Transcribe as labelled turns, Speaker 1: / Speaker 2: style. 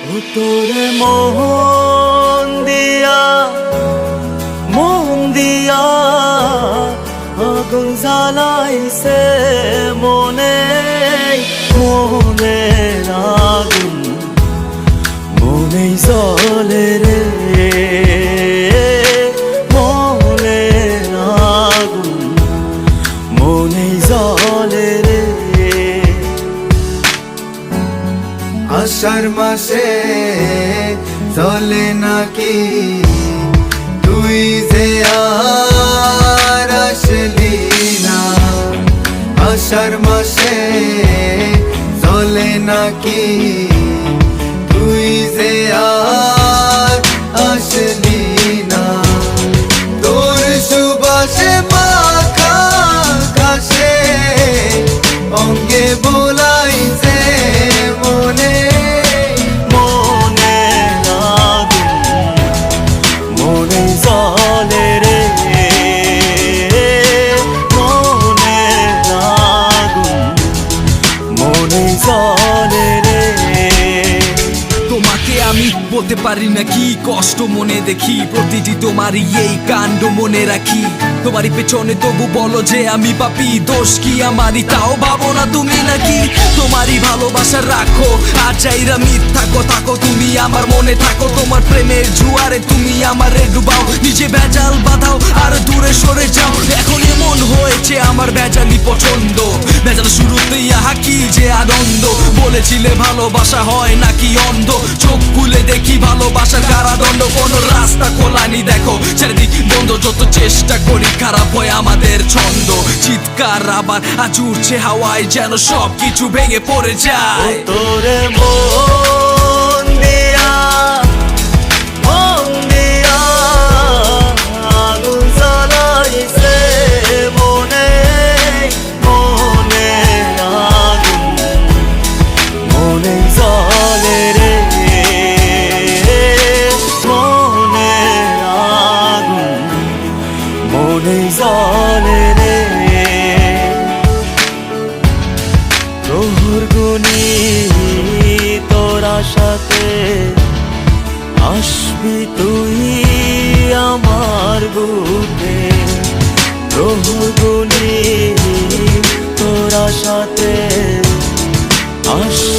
Speaker 1: তোরে মোহন দিয়া আগুন জ্বালাইছে মনে মোহনের আগুন মনেই জ্বলে রে মোহনের আগুন মনেই জ্বলে রে।
Speaker 2: আষাঢ় মাসে চলে নাকি তুই যে আর আসলি না, আষাঢ় মাসে চলে নাকি তুই যে আর আসলি না। তোর সুবাসে মাখা ঘাসে অঙ্গে বোলাইছে মনে
Speaker 1: মনের আগুন মনেই জ্বলে রে মনের আগুন মনেই জ্বলে রে।
Speaker 3: তোমাকে আমি বলতে পারি না কি কষ্ট মনে দেখি, প্রতিটি তোমারই এই কাণ্ড মনে রাখি। তোমারই পেছনে তবু বলো যে আমি পাপী, দোষ কি আমারই তাও ভাবো না তুমি নাকি। তোমারই ভালোবাসা রাখো আর চাইরা মিথ্যা থাকো, তুমি আমার মনে থাকো। তোমার প্রেমের জুয়ারে তুমি আমারে ডুবাও, নিজে ভেজাল বাঁধাও আর দূরে সরে যাও। এখন এমন হয়েছে আমার ভেজালি পছন্দ, ভেজাল শুরুতেই আহা কি যে আনন্দ। বলেছিলে ভালোবাসা হয় নাকি অন্ধ, চোখ খুলে দেখি ভালোবাসার কারাদণ্ড। কোনো রাস্তা খোলানি দেখো চারিদিক বন্ধ, যত চেষ্টা করি খারাপ হয় আমাদের ছন্দ। চিৎকার আবার আজ উঠছে হাওয়ায় যেন সব কিছু ভেঙে পড়ে যায়।
Speaker 1: তোরে মন দিয়া আগুন জ্বালাইছে মনে মনের আগুন মনে জ্বলে রে মনের আগুন মনে জ্বলে রে। প্রহর গুনি তোরা সাথে আসবি তুই আমার বুকে, প্রহর গুনি তোরা সাথে আসবি